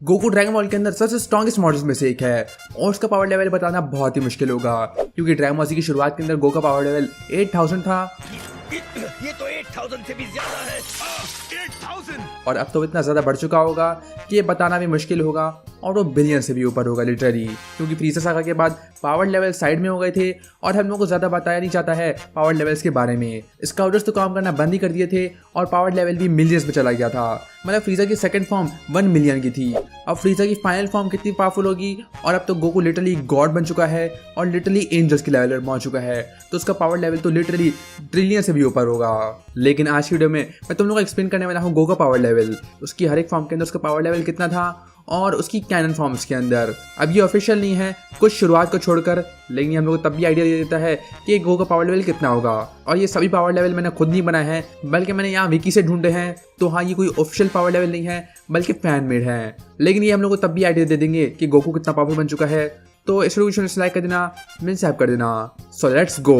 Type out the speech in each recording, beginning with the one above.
Goku dragon ball के अंदर सबसे स्ट्रॉन्गेस्ट मॉडल्स में से एक है और उसका पावर लेवल बताना बहुत ही मुश्किल होगा क्योंकि ड्रैगन बॉल की शुरुआत के अंदर गो का पावर लेवल 8000 था। ये तो 8000 से भी ज्यादा है। 8000 और अब तो इतना ज़्यादा बढ़ चुका होगा कि ये बताना भी मुश्किल होगा और वो बिलियन से भी ऊपर होगा लिटरली, क्योंकि फ्रीजर सागा के बाद पावर लेवल साइड में हो गए थे और हम लोगों को ज़्यादा बताया नहीं जाता है पावर लेवल्स के बारे में। स्काउटर्स तो काम करना बंद ही कर दिए थे और पावर लेवल भी मिलियंस में चला गया था। मतलब फ्रीजर की सेकंड फॉर्म 1 मिलियन की थी। अब फ्रीजर की फाइनल फॉर्म कितनी पावरफुल होगी, और अब तो गोकू लिटरली गॉड बन चुका है और लिटरली एंजल्स के लेवल पर पहुंच चुका है, तो उसका पावर लेवल तो लिटरली ट्रिलियन से भी ऊपर होगा। लेकिन आज की वीडियो में मैं तुम लोगों को एक्सप्लेन करने वाला हूँ गो का पावर लेवल, उसकी हर एक फॉर्म के अंदर उसका पावर लेवल कितना था और उसकी कैनन फॉर्म्स के अंदर। अब ये ऑफिशियल नहीं है कुछ शुरुआत को छोड़कर, लेकिन हम लोग को तब भी आइडिया दे देता है कि गो का पावर लेवल कितना होगा। और ये सभी पावर लेवल मैंने खुद नहीं बनाए हैं, बल्कि मैंने यहाँ विकी से ढूंढे हैं। तो हाँ, ये कोई ऑफिशियल पावर लेवल नहीं है बल्कि फैन मेड है, लेकिन ये हम लोग को तब भी आइडिया दे देंगे कि गोकू कितना पावरफुल बन चुका है। तो इस वीडियो को लाइक कर देना, सब्सक्राइब कर देना। So let's go.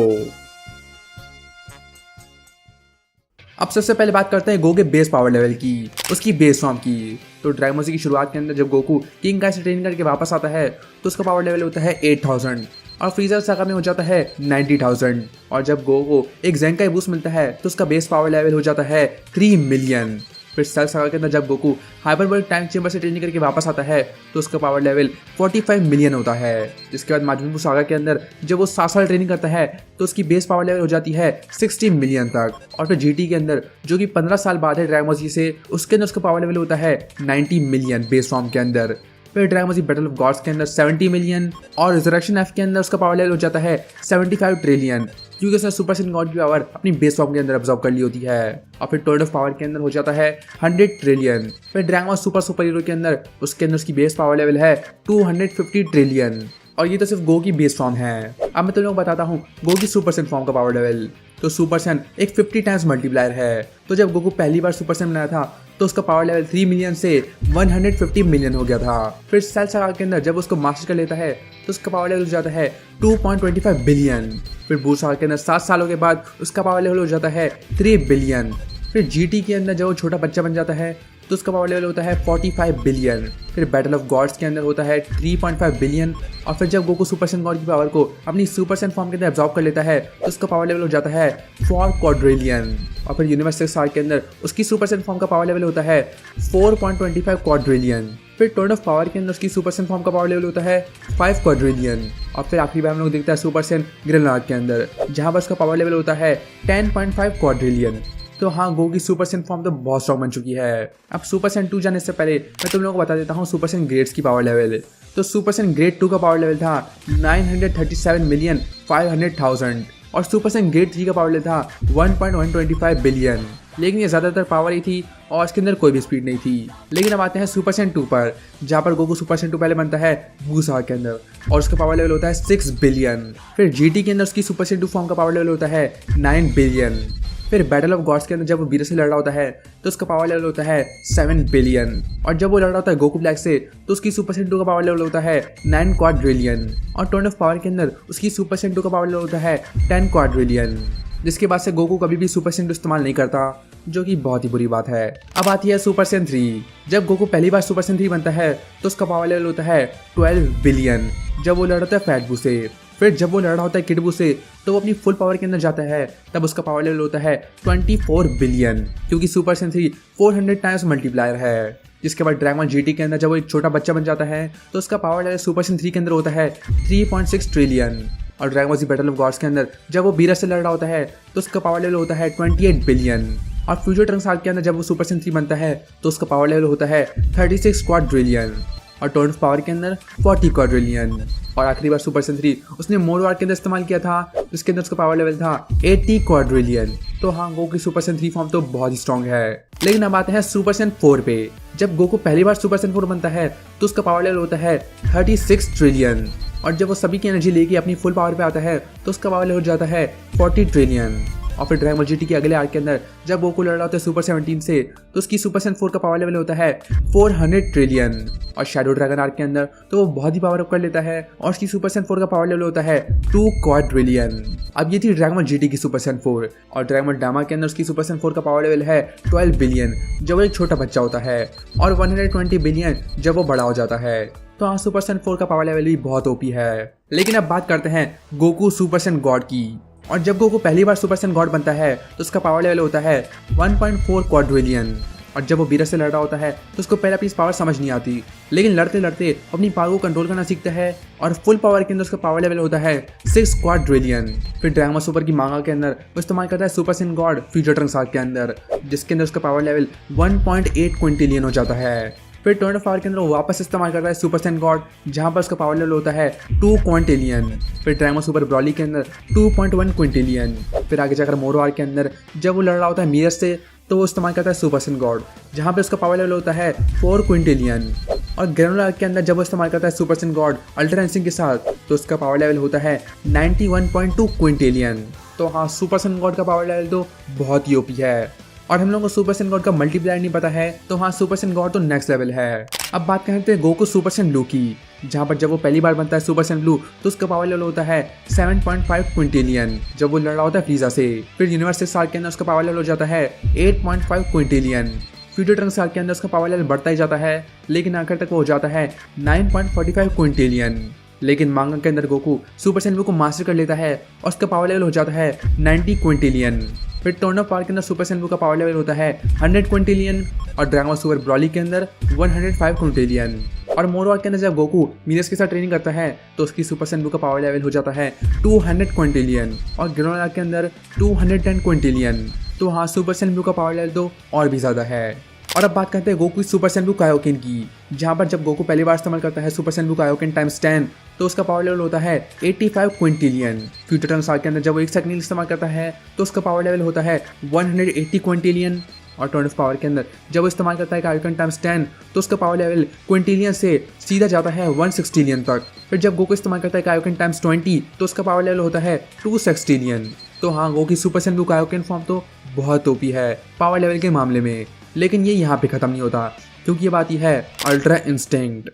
अब सबसे पहले बात करते हैं गो के बेस पावर लेवल की, उसकी बेस फॉर्म की। तो ड्रैगन बॉल की शुरुआत के अंदर जब गोकू किंग का से ट्रेनिंग करके वापस आता है तो उसका पावर लेवल होता है 8000 और फ्रीजर सागा में हो जाता है 90000। और जब गोकू एक ज़ेंकाई बूस्ट मिलता है तो उसका बेस पावर लेवल हो जाता है 3 मिलियन। फिर सेल सागा के अंदर जब गोकू हाइपरबोलिक टाइम चेंबर से ट्रेनिंग करके वापस आता है तो उसका पावर लेवल 45 मिलियन होता है। जिसके बाद माजून बू सागा के अंदर जब वो 7 साल ट्रेनिंग करता है तो उसकी बेस पावर लेवल हो जाती है 60 मिलियन तक। और फिर जीटी के अंदर जो कि 15 साल बाद है ड्रैगन बॉल जी से, उसके अंदर उसका पावर लेवल होता है 90 मिलियन बेस फॉर्म के अंदर। फिर Dragon Ball Z Battle of Gods के अंदर 70 मिलियन और रिजरेक्शन एफ के अंदर उसका पावर लेवल हो जाता है 75 ट्रिलियन, क्योंकि उसने सुपर सिन गॉड की पावर अपनी बेस फॉर्म के अंदर ऑब्जॉर्व कर ली होती है। और फिर टोर्ड ऑफ पावर के अंदर हो जाता है 100 ट्रिलियन। फिर ड्रैगन बॉल सुपर हीरो के अंदर उसके अंदर उसकी बेस पावर लेवल है 250 ट्रिलियन। और ये तो सिर्फ गो की बेस फॉर्म है। अब मैं तुम लोगों को बताता हूँ गो की सुपर सेन फॉर्म का पावर लेवल। तो सुपर सेन एक 50 टाइम्स मल्टीप्लायर है। तो जब गोकू पहली बार सुपर सेन बनाया था तो उसका पावर लेवल 3 मिलियन से 150 मिलियन हो गया था। फिर सेल सागा के अंदर जब उसको मास्टर कर लेता है तो उसका पावर लेवल हो जाता है 2.25 बिलियन। फिर बूस्ट सागा के अंदर 7 सालों के बाद उसका पावर लेवल हो जाता है 3 बिलियन। फिर जीटी के अंदर जब वो छोटा बच्चा बन जाता है तो उसका पावर लेवल होता है 45 बिलियन। फिर बैटल ऑफ गॉड्स के अंदर होता है 3.5 बिलियन। और फिर जब गोकू सुपर सेन गॉड की पावर को अपनी सुपर सेन फॉर्म के अंदर एब्जॉर्ब कर लेता है तो उसका पावर लेवल हो जाता है 4 क्वाड्रिलियन। और फिर यूनिवर्स 6 के अंदर उसकी सुपर सेन फॉर्म का पावर लेवल होता है 4.25 क्वाड्रिलियन। फिर टोर्ड ऑफ पावर के अंदर उसकी सुपर सेन फॉर्म का पावर लेवल होता है 5 क्वाड्रिलियन। और फिर आखिरी बार हम लोग देखते हैं सुपर सेन ग्रेनार्ड के अंदर, जहाँ पर उसका पावर लेवल होता है 10.5 क्वाड्रिलियन। तो हाँ, गो की सुपर सेन फॉर्म तो बहुत स्ट्रॉन्ग बन चुकी है। अब सुपर सेन 2 जाने से पहले मैं तुम लोगों को बता देता हूँ सुपर सेन ग्रेड्स की पावर लेवल। तो सुपर सेन ग्रेड 2 का पावर लेवल था 937,500,000 और सुपर सेन ग्रेड 3 का पावर लेवल था 1.125 बिलियन। लेकिन ये ज़्यादातर पावर ही थी और इसके अंदर कोई भी स्पीड नहीं थी। लेकिन अब आते हैं सुपर सेन 2 पर, जहाँ पर गोकू सुपर सेन 2 पहले बनता है बू सागा के अंदर और उसका पावर लेवल होता है 6 बिलियन। फिर जीटी के अंदर उसकी सुपर सेन 2 फॉर्म का पावर लेवल होता है 9 बिलियन। फिर बैटल ऑफ गॉड्स के अंदर जब वो बीरस से लड़ रहा होता है तो उसका पावर लेवल होता है 7 बिलियन। और जब वो लड़ रहा होता है गोकू ब्लैक से तो उसकी सुपर सेन 2 का पावर लेवल होता है 9 क्वाड्रिलियन। और टोर्न ऑफ पावर के अंदर उसकी सुपर सेन 2 का पावर लेवल होता है 10 क्वाड्रिलियन। जिसके बाद से गोकू कभी भी सुपर सेन 2 इस्तेमाल नहीं करता, जो कि बहुत ही बुरी बात है। अब आती है सुपर सेन 3। जब गोकू पहली बार सुपर सेन 3 बनता है तो उसका पावर लेवल होता है 12 बिलियन जब वो लड़ता है फैट बू से। फिर जब वो लड़ रहा होता है किड बू से तो वो अपनी फुल पावर के अंदर जाता है, तब उसका पावर लेवल होता है 24 बिलियन, क्योंकि सुपर सेन 3 400 टाइम्स मल्टीप्लायर है। जिसके बाद ड्रैगन बॉल जीटी के अंदर जब वो एक छोटा बच्चा बन जाता है तो उसका पावर लेवल सुपर सेन 3 के अंदर होता है 3.6 ट्रिलियन। और Dragon Ball Z Battle of Gods के अंदर जब वो बीरस से लड़ रहा होता है तो उसका पावर लेवल होता है 28 बिलियन। और फ्यूचर ट्रंक्स आर्क के अंदर जब वो सुपर सेन 3 बनता है तो उसका पावर लेवल होता है 36 क्वाड्रिलियन। और टोर्न ऑफ पावर के अंदर 40 क्वाड्रिलियन। और आखिरी बार सुपर सेन 3 उसने मोड वार के अंदर इस्तेमाल किया था, जिसके अंदर उसका पावर लेवल था 80 क्वाड्रिलियन। तो हाँ, गो की सुपर सेन 3 फॉर्म तो बहुत ही स्ट्रॉन्ग है। लेकिन अब आते हैं सुपर सेन 4 पे। जब गोकू पहली बार सुपर सेन 4 बनता है तो उसका पावर लेवल होता है 36 ट्रिलियन। और जब वो सभी की एनर्जी लेके अपनी फुल पावर पे आता है तो उसका पावर लेवल हो जाता है 40 ट्रिलियन। और फिर ड्रैगन बॉल जीटी के अगले आर्क के अंदर जब गोकू लड़ रहा होता है सुपर 17 से तो उसकी सुपर सेन 4 का पावर लेवल होता है 400 ट्रिलियन। और शैडो ड्रैगन आर्क के अंदर तो वो बहुत ही पावर अप कर लेता है और उसकी सुपर सैन 4 का पावर लेवल होता है 2 क्वाड्रिलियन। अब ये थी ड्रैगन बॉल जीटी की सुपर सैन 4 और ड्रैगन बॉल डामा के अंदर उसकी सुपर सैन 4 का पावर लेवल है 12 बिलियन जब वो एक छोटा बच्चा होता है और 120 बिलियन जब वो बड़ा हो जाता है। तो हाँ, सुपर सैन 4 का पावर लेवल भी बहुत ओपी है। लेकिन अब बात करते हैं गोकू सुपर सैन गॉड की। और जब गोकू पहली बार सुपर सैन गॉड बनता है तो उसका पावर लेवल होता है 1.4 क्वाड्रिलियन। और जब वो बीरस से लड़ रहा होता है तो उसको पहले अपनी पावर समझ नहीं आती, लेकिन लड़ते लड़ते अपनी पावर को कंट्रोल करना सीखता है और फुल पावर के अंदर उसका पावर लेवल होता है 6 क्वाड्रिलियन। फिर ड्रैगन बॉल सुपर की मांगा के अंदर वो इस्तेमाल करता है super San God future Trunks arc के अंदर, जिसके अंदर उसका पावर लेवल 1.8 क्विंटिलियन हो जाता है। फिर टर्न ऑफ पावर के अंदर वो वापस इस्तेमाल करता है सुपर सैन गॉड, जहाँ पर उसका पावर लेवल होता है 2 क्विंटिलियन। फिर ड्रैगन बॉल सुपर ब्रॉली के अंदर 2.1 क्विंटिलियन। फिर आगे जाकर मोरो आर्क के अंदर जब वो लड़ रहा होता है मिरर से तो वो इस्तेमाल करता है सुपर सैन गॉड, जहाँ पे उसका पावर लेवल होता है 4 क्विंटिलियन। और ग्रेनुलर आर्क के अंदर जब वो इस्तेमाल करता है super San God ultra instinct के साथ तो उसका पावर लेवल होता है 91.2 क्विंटिलियन। तो हाँ, सुपर सैन गॉड का पावर लेवल तो बहुत ही ओपी है। और हम लोगों को सुपर सैन गॉड का मल्टीप्लायर नहीं पता है, तो हाँ, सुपर सैन गॉड तो नेक्स्ट लेवल है। अब बात करते हैं गोकू सुपर सैन ब्लू की, जहाँ पर जब वो पहली बार बनता है सुपर सैन ब्लू तो उसका पावर लेवल होता है 7.5 क्विंटिलियन जब वो लड़ रहा होता है फ्रीजा से। फिर यूनिवर्स 6 साल के अंदर उसका पावर लेवल हो जाता है 8.5 क्विंटिलियन। फ्यूचर ट्रंक्स साल के अंदर उसका पावर लेवल बढ़ता ही जाता है, लेकिन आखिर तक वो हो जाता है 9.45 क्विंटिलियन। लेकिन मांगा के अंदर गोकू सुपर सैन ब्लू को मास्टर कर लेता है और उसका पावर लेवल हो जाता है 90 क्विंटिलियन। फिर टर्न ऑफ पावर के अंदर सुपर सैन ब्लू का पावर लेवल होता है 100 क्विंटिलियन और ड्रैगन बॉल सुपर ब्रॉली के अंदर 105 क्विंटिलियन। और मोरो आर्क के अंदर जब गोकू मिरर्स के साथ ट्रेनिंग करता है तो उसकी सुपर सैन ब्लू का पावर लेवल हो जाता है 200 क्विंटिलियन और ग्रेनुलर आर्क के अंदर 210 क्विंटिलियन। तो हाँ, सुपर सैन ब्लू का पावर लेवल तो और भी ज़्यादा है। और अब बात करते हैं Goku super San blue Kaioken की, जहाँ पर जब गोकू पहली बार इस्तेमाल करता है super San blue Kaioken times 10 तो उसका पावर लेवल होता है 85 क्विंटिलियन। फ्यूचर ट्रंक्स आर्क के अंदर जब वो एक टेक्निक इस्तेमाल करता है तो उसका पावर लेवल होता है 180 क्विंटिलियन। और टर्न ऑफ पावर के अंदर जब वो इस्तेमाल करता है कायोकेन टाइम्स 10 तो उसका पावर लेवल क्विंटिलियन से सीधा जाता है 1 सेक्सटिलियन तक। फिर जब गोकू इस्तेमाल करता है कायोकेन टाइम्स 20 तो उसका पावर लेवल होता है 2 सेक्सटिलियन। तो हाँ, गोकू की super San blue Kaioken form तो बहुत ओपी है पावर लेवल के मामले में। लेकिन ये यहाँ पे ख़त्म नहीं होता, क्योंकि ये बात ही है अल्ट्रा इंस्टिंक्ट।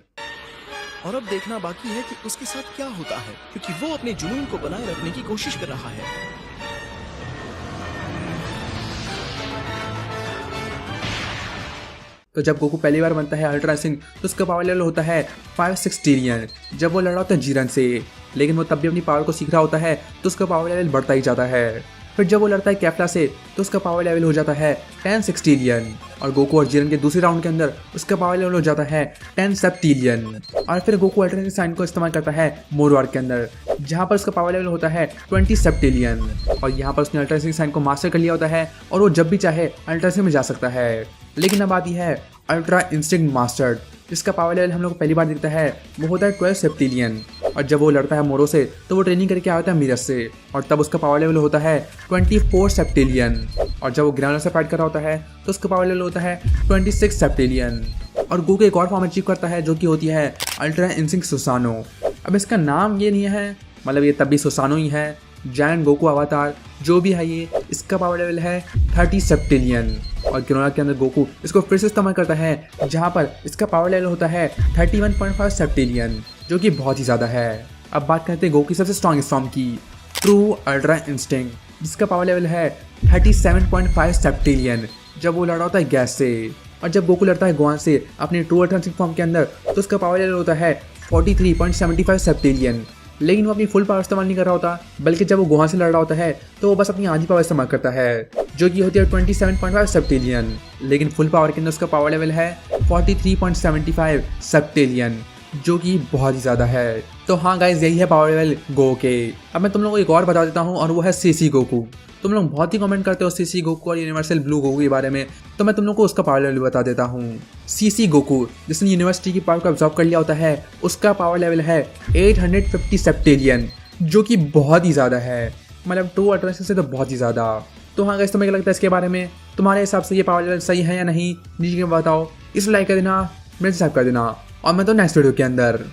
और अब देखना बाकी है कि उसके साथ क्या होता है, क्योंकि वो अपने जुनून को बनाए रखने की कोशिश कर रहा है। तो जब गोकू पहली बार बनता है अल्ट्रा इंस्टिंक्ट तो उसका पावर लेवल होता है 5 सेक्सटिलियन जब वो लड़ रहा होता है जीरन से, लेकिन वो तब भी अपनी पावर को सीख रहा होता है तो उसका पावर लेवल बढ़ता ही जाता है। फिर जब वो लड़ता है कैफ्ला से तो उसका पावर लेवल हो जाता है 10 सेक्सटिलियन और गोकू और जीरन के दूसरे राउंड के अंदर उसका पावर लेवल हो जाता है 10 सेप्टिलियन। और फिर गोकू अल्टरनेटिव साइन को इस्तेमाल करता है मोरो आर्क के अंदर, जहाँ पर उसका पावर लेवल होता है 20 सेप्टिलियन। और यहाँ पर उसने अल्टरनेटिव साइन को मास्टर कर लिया होता है और वो जब भी चाहे अल्टरनेटिव में जा सकता है। लेकिन अब आती है अल्ट्रा इंस्टिंक्ट मास्टर्ड, जिसका पावर लेवल हम लोग को पहली बार दिखता है वो होता है 12 सेप्टिलियन। और जब वो लड़ता है मोरो से तो वो ट्रेनिंग करके आता है मिरस से और तब उसका पावर लेवल होता है 24 सेप्टिलियन। और जब वो ग्रेनुलर से फाइट कर रहा होता है तो उसका पावर लेवल होता है 26 सेप्टिलियन। और गोकू एक और फॉर्म अचीव करता है जो कि होती है अल्ट्रा इंस्टिंक्ट सुसानो। अब इसका नाम ये नहीं है, मतलब ये तब भी सुसानो ही है, जायंट गोकू अवतार जो भी है ये, इसका पावर लेवल है 30 सेप्टिलियन। और ग्रेनुलर के अंदर गोकू इसको फिर से इस्तेमाल करता है, जहाँ पर इसका पावर लेवल होता है 31.5 सेप्टिलियन, जो कि बहुत ही ज़्यादा है। अब बात करते हैं गोकू की सबसे स्ट्रॉन्गेस्ट फॉर्म की, ट्रू अल्ट्रा इंस्टिंक्ट, जिसका पावर लेवल है 37.5 सेप्टिलियन जब वो लड़ा होता है गैस से। और जब गोकू लड़ता है गोहान से अपनी ट्रू अल्ट्रा इंस्टिंक्ट फॉर्म के अंदर तो उसका पावर लेवल होता है 43.75 सेप्टिलियन। लेकिन वो अपनी फुल पावर इस्तेमाल नहीं कर रहा होता, बल्कि जब वो गोहान से लड़ रहा होता है तो वो बस अपनी आधी पावर इस्तेमाल करता है, जो कि होती है 27.5 सेप्टिलियन। लेकिन फुल पावर के अंदर उसका पावर लेवल है 43.75 सेप्टिलियन, जो कि बहुत ही ज़्यादा है। तो हाँ गाइज, यही है पावर लेवल गो के। अब मैं तुम लोगों को एक और बता देता हूँ और वो है सीसी गोकू। तुम लोग बहुत ही कमेंट करते हो सीसी गोकू और यूनिवर्सल ब्लू गोकू के बारे में, तो मैं तुम लोग को उसका पावर लेवल बता देता हूँ। सीसी गोकू जिसने यूनिवर्सिटी की पावर को अब्सॉर्ब कर लिया होता है, उसका पावर लेवल है 850 सेप्टिलियन, जो कि बहुत ही ज़्यादा है, मतलब 2 अल्ट्रा से तो बहुत ही ज़्यादा। तो हाँ गाइस, तुम्हें क्या लगता है इसके बारे में? तुम्हारे हिसाब से ये पावर लेवल सही है या नहीं? नीचे बताओ। इस लाइक कर देना, मेरे साथ कर देना, और मैं तो नेक्स्ट वीडियो के अंदर